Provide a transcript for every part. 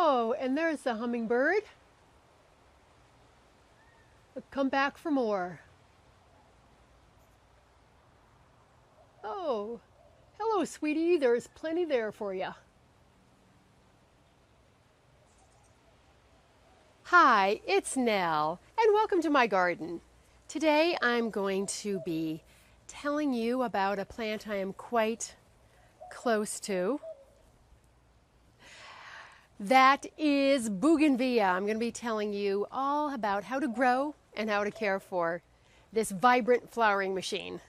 Oh, and there's the hummingbird. Come back for more. Oh, hello, sweetie. There's plenty there for you. Hi, it's Nell, and welcome to my garden. Today I'm going to be telling you about a plant I am quite close to. That is Bougainvillea. I'm going to be telling you all about how to grow and how to care for this vibrant flowering machine.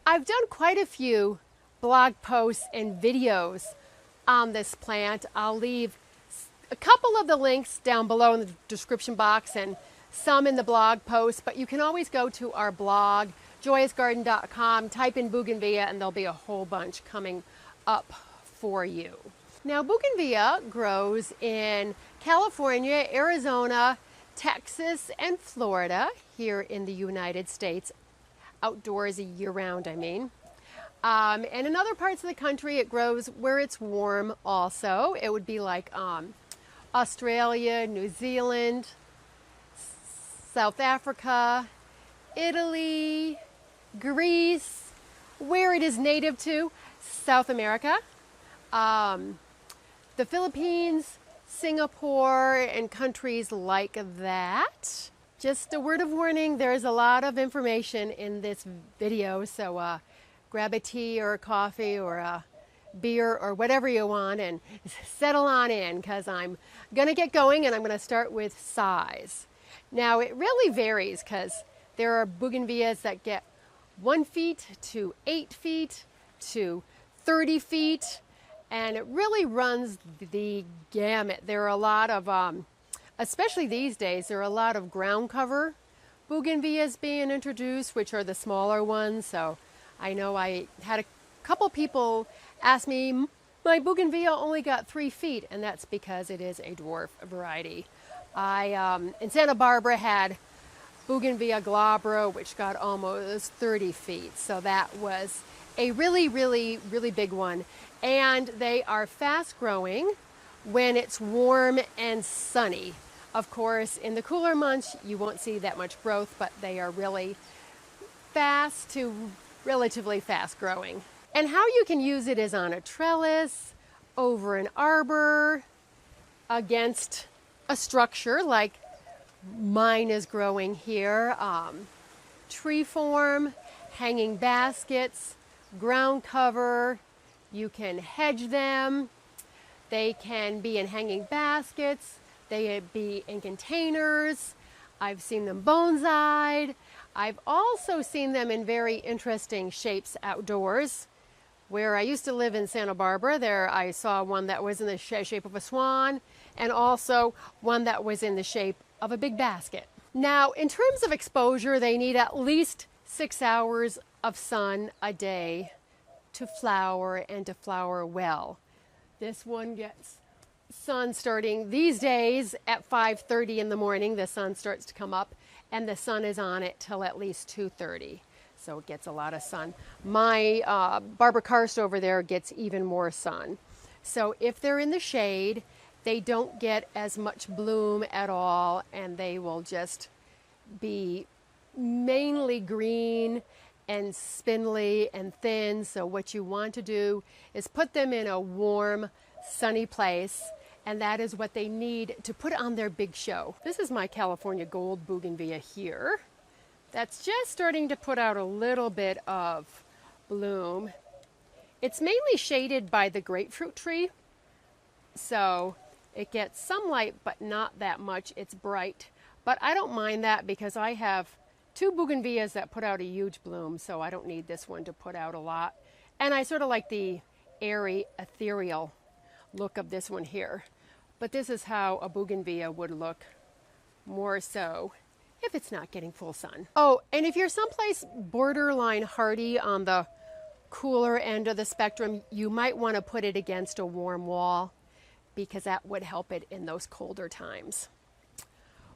I've done quite a few blog posts and videos on this plant. I'll leave a couple of the links down below in the description box and some in the blog post, but you can always go to our blog, joyousgarden.com, type in Bougainvillea, and there'll be a whole bunch coming up for you. Now, Bougainvillea grows in California, Arizona, Texas, and Florida, here in the United States, outdoors year-round, I mean. And in other parts of the country, it grows where it's warm also. It would be like Australia, New Zealand, South Africa, Italy, Greece, where it is native to, South America, the Philippines, Singapore, and countries like that. Just a word of warning, there's a lot of information in this video, so grab a tea or a coffee or a beer or whatever you want and settle on in, because I'm going to get going and I'm going to start with size. Now, it really varies because there are Bougainvilleas that get 1 feet to 8 feet to 30 feet, and it really runs the gamut. There are a lot of, especially these days, there are a lot of ground cover Bougainvilleas being introduced, which are the smaller ones. So I know I had a couple people ask me, my Bougainvillea only got 3 feet, and that's because it is a dwarf variety. I, in Santa Barbara, had Bougainvillea glabra, which got almost 30 feet. So that was a really, really, really big one. And they are fast growing when it's warm and sunny. Of course, in the cooler months, you won't see that much growth, but they are really fast to relatively fast growing. And how you can use it is on a trellis, over an arbor, against a structure like mine is growing here, tree form, hanging baskets, ground cover. You can hedge them. They can be in hanging baskets. They can be in containers. I've seen them bonsai'd. I've also seen them in very interesting shapes outdoors. Where I used to live in Santa Barbara, there I saw one that was in the shape of a swan, and also one that was in the shape of a big basket. Now, in terms of exposure, they need at least 6 hours of sun a day to flower and to flower well. This one gets sun starting these days at 5:30 in the morning. The sun starts to come up, and the sun is on it till at least 2:30. So it gets a lot of sun. My Barbara Karst over there gets even more sun. So if they're in the shade, they don't get as much bloom at all, and they will just be mainly green and spindly and thin. So what you want to do is put them in a warm, sunny place, and that is what they need to put on their big show. This is my California Gold Bougainvillea here. That's just starting to put out a little bit of bloom. It's mainly shaded by the grapefruit tree, so it gets some light, but not that much. It's bright, but I don't mind that because I have 2 Bougainvilleas that put out a huge bloom, so I don't need this one to put out a lot. And I sort of like the airy, ethereal look of this one here. But this is how a Bougainvillea would look more so if it's not getting full sun. Oh, and if you're someplace borderline hardy on the cooler end of the spectrum, you might want to put it against a warm wall because that would help it in those colder times.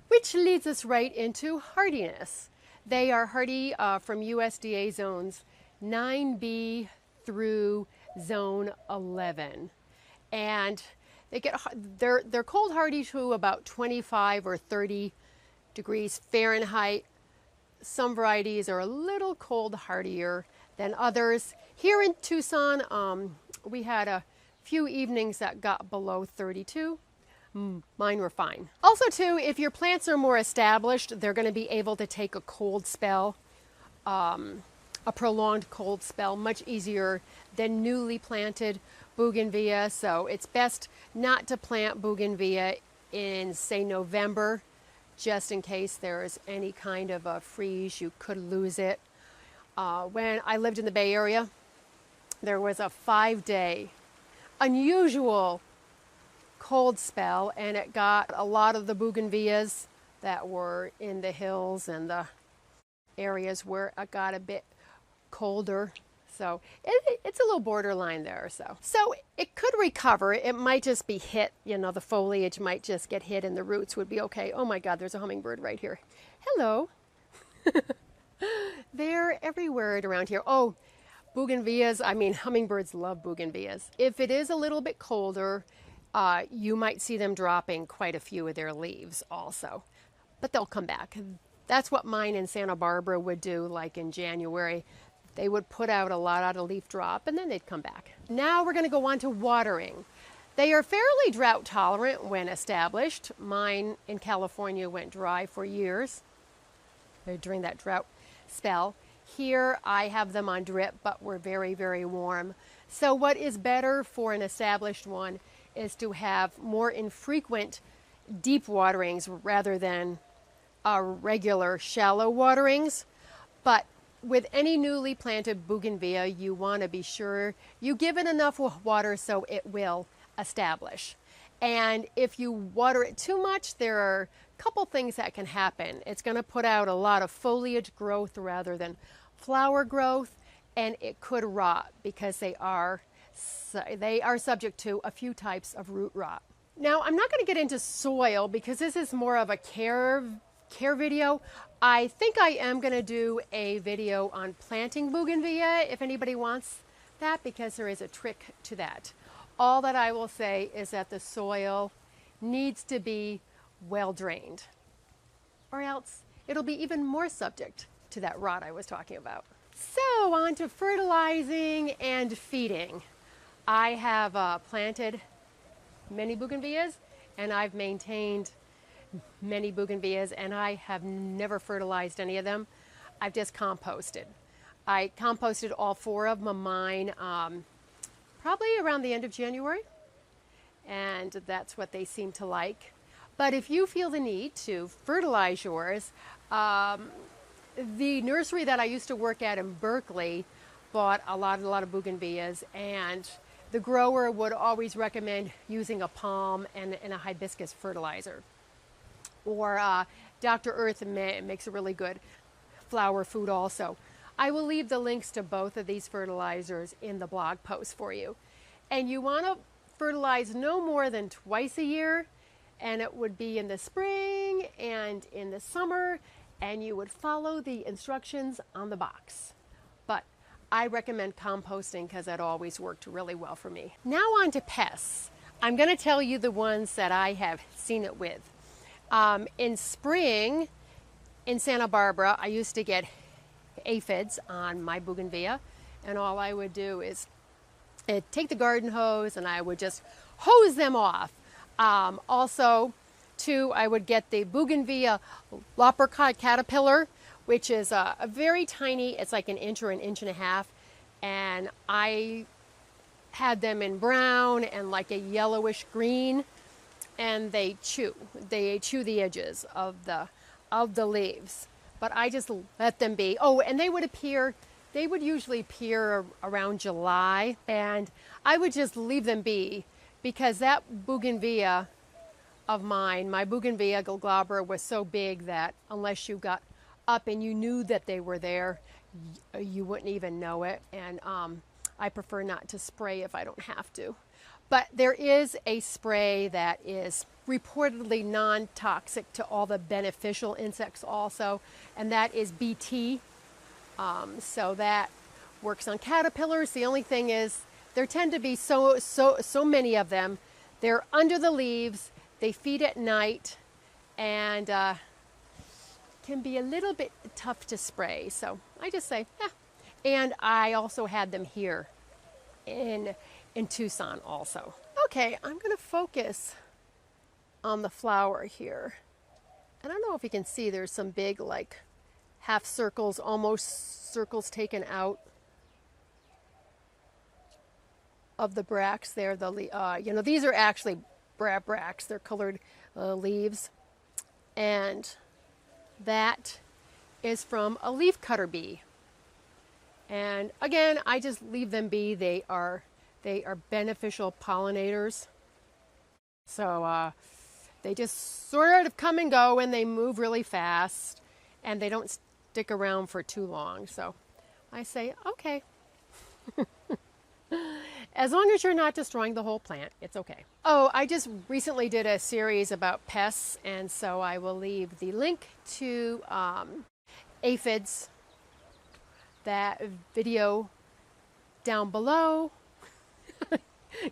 Which leads us right into hardiness. They are hardy from USDA zones 9B through zone 11. And they're cold hardy to about 25 or 30 degrees Fahrenheit. Some varieties are a little cold hardier than others. Here in Tucson, we had a few evenings that got below 32. Mine were fine. Also too, if your plants are more established, they're going to be able to take a cold spell, a prolonged cold spell, much easier than newly planted Bougainvillea. So it's best not to plant Bougainvillea in, say, November, just in case there's any kind of a freeze, you could lose it. When I lived in the Bay Area, there was a 5-day unusual cold spell, and it got a lot of the Bougainvilleas that were in the hills and the areas where it got a bit colder. So it's a little borderline there. So it could recover. It might just be hit, the foliage might just get hit and the roots would be okay. Oh my God, there's a hummingbird right here. Hello. They're everywhere around here. Oh, Bougainvilleas, hummingbirds love Bougainvilleas. If it is a little bit colder, you might see them dropping quite a few of their leaves also, but they'll come back. That's what mine in Santa Barbara would do, like in January. They would put out a lot of leaf drop and then they'd come back. Now we're going to go on to watering. They are fairly drought tolerant when established. Mine in California went dry for years during that drought spell. Here I have them on drip, but we're very, very warm. So what is better for an established one is to have more infrequent deep waterings rather than regular shallow waterings. But with any newly planted bougainvillea, you want to be sure you give it enough water so it will establish. And if you water it too much, there are a couple things that can happen. It's going to put out a lot of foliage growth rather than flower growth, and it could rot because they are subject to a few types of root rot. Now, I'm not going to get into soil because this is more of a care video. I think I am going to do a video on planting bougainvillea if anybody wants that, because there is a trick to that. All that I will say is that the soil needs to be well drained, or else it'll be even more subject to that rot I was talking about. So on to fertilizing and feeding. I have planted many bougainvilleas and I've maintained many bougainvilleas, and I have never fertilized any of them. I've just composted. I composted all 4 of them of mine probably around the end of January, and that's what they seem to like. But if you feel the need to fertilize yours, the nursery that I used to work at in Berkeley bought a lot of bougainvilleas, and the grower would always recommend using a palm and a hibiscus fertilizer. Or Dr. Earth makes a really good flower food also. I will leave the links to both of these fertilizers in the blog post for you. And you want to fertilize no more than twice a year, and it would be in the spring and in the summer, and you would follow the instructions on the box. But I recommend composting because that always worked really well for me. Now on to pests. I'm going to tell you the ones that I have seen it with. In spring, in Santa Barbara, I used to get aphids on my bougainvillea, and all I would do is take the garden hose and I would just hose them off. Also, too, I would get the Bougainvillea loppercot caterpillar, which is a very tiny, it's like an inch or an inch and a half, and I had them in brown and like a yellowish green. And they chew the edges of the leaves, but I just let them be. Oh, and they would usually appear around July, and I would just leave them be, because that bougainvillea of mine, my Bougainvillea glabra, was so big that unless you got up and you knew that they were there, you wouldn't even know it. And I prefer not to spray if I don't have to. But there is a spray that is reportedly non-toxic to all the beneficial insects also, and that is BT. So that works on caterpillars. The only thing is there tend to be so many of them. They're under the leaves, they feed at night, and can be a little bit tough to spray. So I just say, eh. And I also had them here in Tucson also. Okay, I'm gonna focus on the flower here. I don't know if you can see, there's some big like half circles, almost circles taken out of the bracts there. You know, these are actually bracts. They're colored leaves. And that is from a leaf cutter bee. And again, I just leave them be. They are beneficial pollinators. So they just sort of come and go, and they move really fast, and they don't stick around for too long. So I say, okay. As long as you're not destroying the whole plant, it's okay. Oh, I just recently did a series about pests, and so I will leave the link to aphids, that video down below.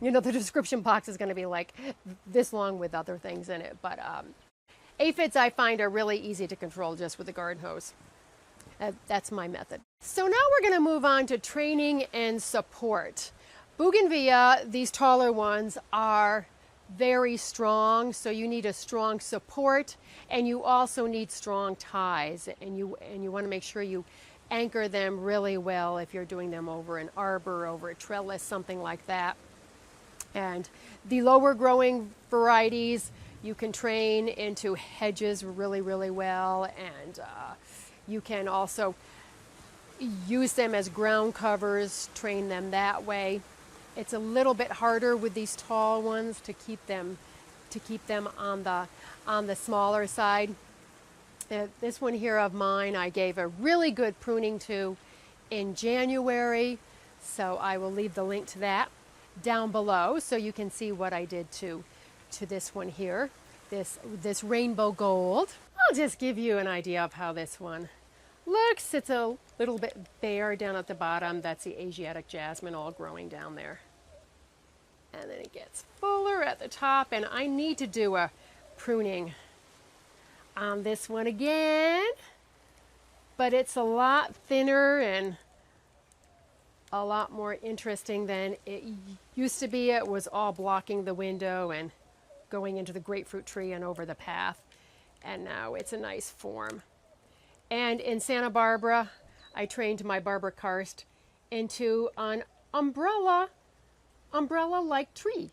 You know, the description box is going to be like this long with other things in it. But aphids I find are really easy to control just with a garden hose. That's my method. So now we're going to move on to training and support. Bougainvillea, these taller ones, are very strong, so you need a strong support, and you also need strong ties, and you want to make sure you anchor them really well if you're doing them over an arbor, over a trellis, something like that. And the lower growing varieties you can train into hedges really, really well, and you can also use them as ground covers, train them that way. It's a little bit harder with these tall ones to keep them on the smaller side. This one here of mine I gave a really good pruning to in January, so I will leave the link to that down below so you can see what I did to this one here, this rainbow gold. I'll just give you an idea of how this one looks. It's a little bit bare down at the bottom. That's the Asiatic jasmine all growing down there. And then it gets fuller at the top, and I need to do a pruning on this one again, but it's a lot thinner and a lot more interesting than it used to be. It was all blocking the window and going into the grapefruit tree and over the path, and now it's a nice form. And in Santa Barbara, I trained my Barbara karst into an umbrella-like tree.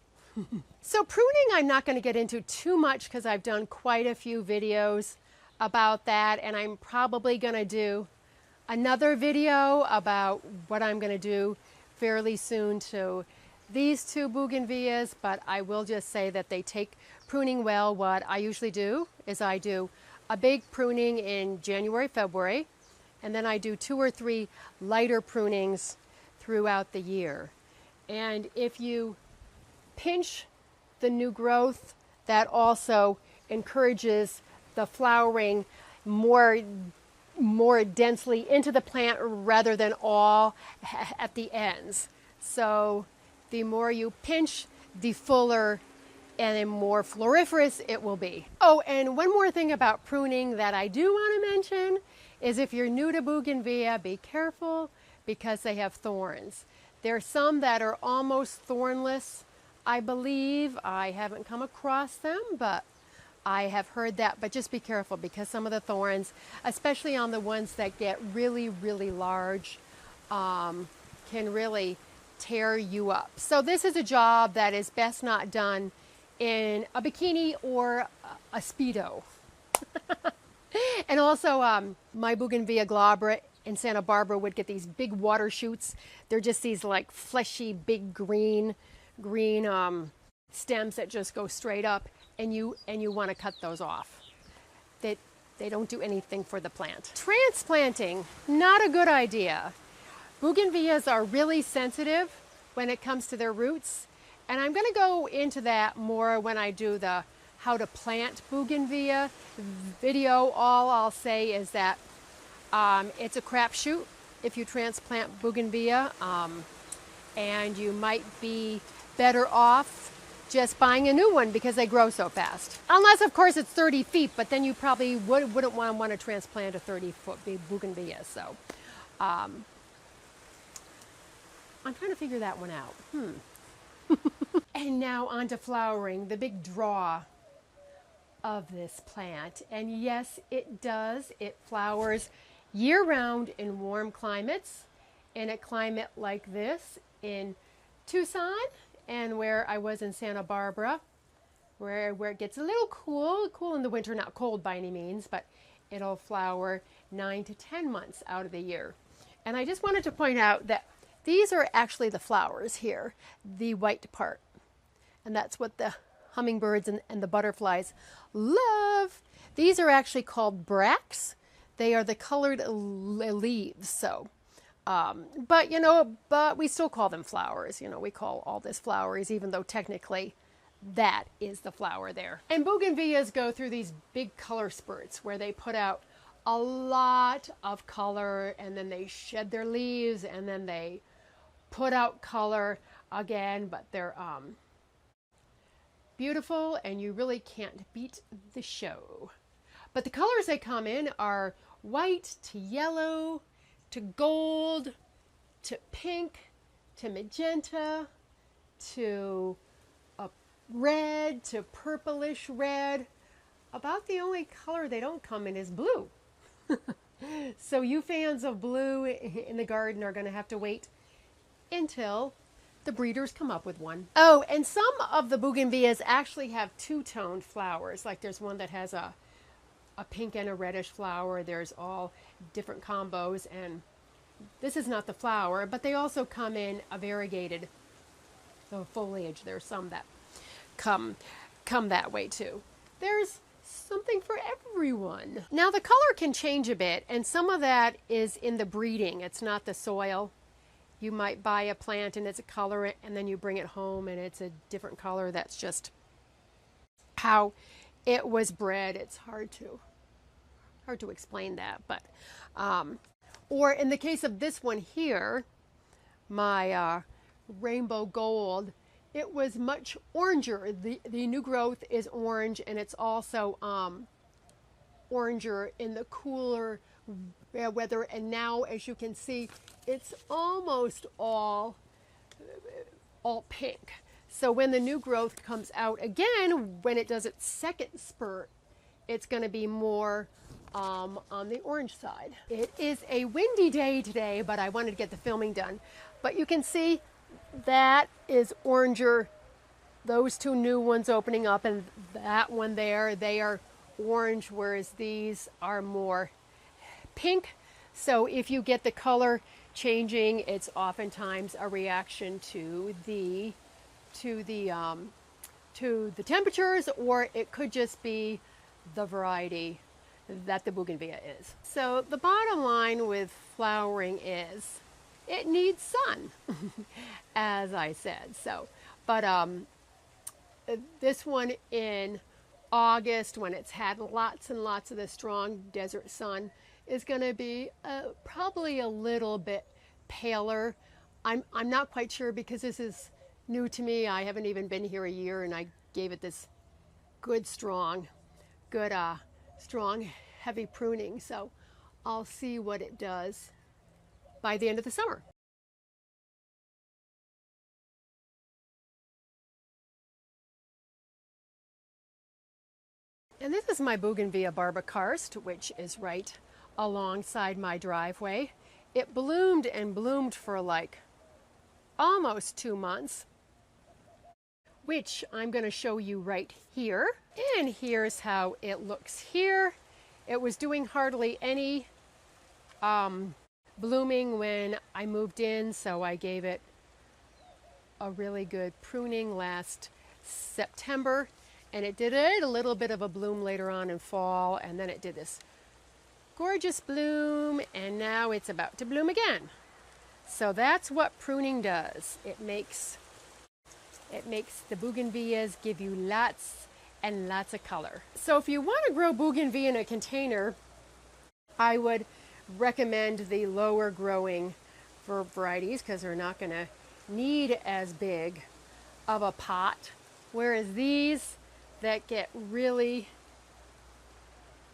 So pruning I'm not going to get into too much because I've done quite a few videos about that, and I'm probably going to do another video about what I'm going to do fairly soon to these two Bougainvilleas, but I will just say that they take pruning well. What I usually do is I do a big pruning in January, February, and then I do 2 or 3 lighter prunings throughout the year. And if you pinch the new growth, that also encourages the flowering more densely into the plant rather than all at the ends. So the more you pinch, the fuller and the more floriferous it will be. Oh, and one more thing about pruning that I do want to mention is if you're new to Bougainvillea, be careful because they have thorns. There are some that are almost thornless, I believe. I haven't come across them, but I have heard that. But just be careful because some of the thorns, especially on the ones that get really, really large, can really tear you up. So this is a job that is best not done in a bikini or a Speedo. And also my Bougainvillea glabra in Santa Barbara would get these big water shoots. They're just these like fleshy, big green stems that just go straight up, and you want to cut those off. They don't do anything for the plant. Transplanting, not a good idea. Bougainvilleas are really sensitive when it comes to their roots, and I'm going to go into that more when I do the how to plant Bougainvillea video. All I'll say is that it's a crapshoot if you transplant Bougainvillea, and you might be better off just buying a new one because they grow so fast. Unless, of course, it's 30 feet, but then you probably wouldn't want to transplant a 30-foot Bougainvillea. So I'm trying to figure that one out. And now on to flowering, the big draw of this plant. And yes, it does. It flowers year-round in warm climates. In a climate like this in Tucson, and where I was in Santa Barbara, where it gets a little cool in the winter, not cold by any means, but it'll flower 9 to 10 months out of the year. And I just wanted to point out that these are actually the flowers here, the white part. And that's what the hummingbirds and the butterflies love. These are actually called bracts. They are the colored leaves, so. But we still call them flowers. We call all this flowers, even though technically that is the flower there. And bougainvilleas go through these big color spurts where they put out a lot of color, and then they shed their leaves, and then they put out color again, but they're beautiful, and you really can't beat the show. But the colors they come in are white to yellow, to gold, to pink, to magenta, to a red, to purplish red. About the only color they don't come in is blue. So you fans of blue in the garden are going to have to wait until the breeders come up with one. Oh, and some of the bougainvilleas actually have two-toned flowers. Like there's one that has a pink and a reddish flower. There's all different combos, and this is not the flower, but they also come in a variegated foliage. There's some that come that way too. There's something for everyone. Now the color can change a bit, and some of that is in the breeding. It's not the soil. You might buy a plant and it's a color, and then you bring it home and it's a different color. That's just how it was bred. It's hard to explain that, but or in the case of this one here, my rainbow gold, it was much oranger. The new growth is orange, and it's also oranger in the cooler weather. And now, as you can see, it's almost all pink. So when the new growth comes out again, when it does its second spurt, it's going to be more on the orange side. It is a windy day today, but I wanted to get the filming done. But you can see that is oranger. Those two new ones opening up, and that one there, they are orange, whereas these are more pink. So if you get the color changing, it's oftentimes a reaction to the temperatures, or it could just be the variety that the bougainvillea is. So the bottom line with flowering is it needs sun, as I said. So, but this one in August, when it's had lots and lots of the strong desert sun, is going to be probably a little bit paler. I'm not quite sure because this is new to me. I haven't even been here a year, and I gave it this good strong heavy pruning. So I'll see what it does by the end of the summer. And this is my Bougainvillea barbakarst, which is right alongside my driveway. It bloomed and bloomed for like almost 2 months, which I'm going to show you right here. And here's how it looks here. It was doing hardly any blooming when I moved in, so I gave it a really good pruning last September, and it did a little bit of a bloom later on in fall, and then it did this gorgeous bloom, and now it's about to bloom again. So that's what pruning does. It makes the bougainvilleas give you lots and lots of color. So if you want to grow bougainvillea in a container, I would recommend the lower growing varieties because they're not going to need as big of a pot. Whereas these that get really,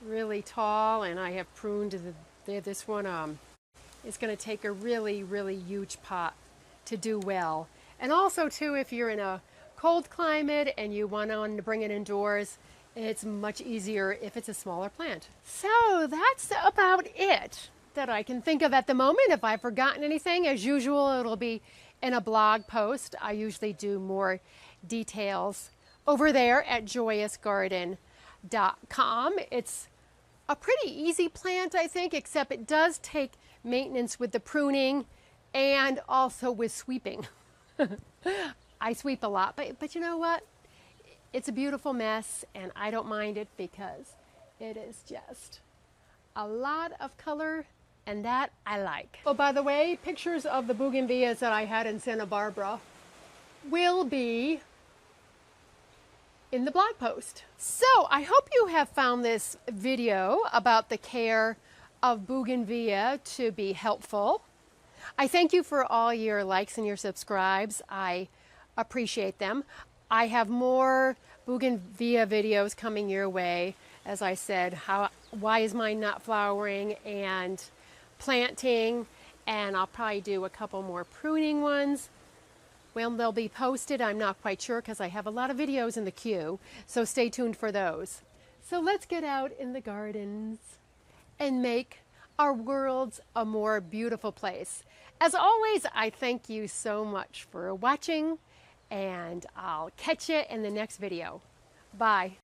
really tall, and I have pruned this one, it's going to take a really, really huge pot to do well. And also too, if you're in a cold climate and you want to bring it indoors, it's much easier if it's a smaller plant. So that's about it that I can think of at the moment. If I've forgotten anything, as usual, it'll be in a blog post. I usually do more details over there at joyousgarden.com. It's a pretty easy plant, I think, except it does take maintenance with the pruning and also with sweeping. I sweep a lot, but you know what? It's a beautiful mess, and I don't mind it because it is just a lot of color, and that I like. Oh, by the way, pictures of the Bougainvilleas that I had in Santa Barbara will be in the blog post. So I hope you have found this video about the care of Bougainvillea to be helpful. I thank you for all your likes and your subscribes. I appreciate them. I have more Bougainvillea videos coming your way. As I said, why is mine not flowering, and planting, and I'll probably do a couple more pruning ones. When they'll be posted, I'm not quite sure because I have a lot of videos in the queue, so stay tuned for those. So let's get out in the gardens and make our worlds a more beautiful place. As always, I thank you so much for watching, and I'll catch you in the next video. Bye.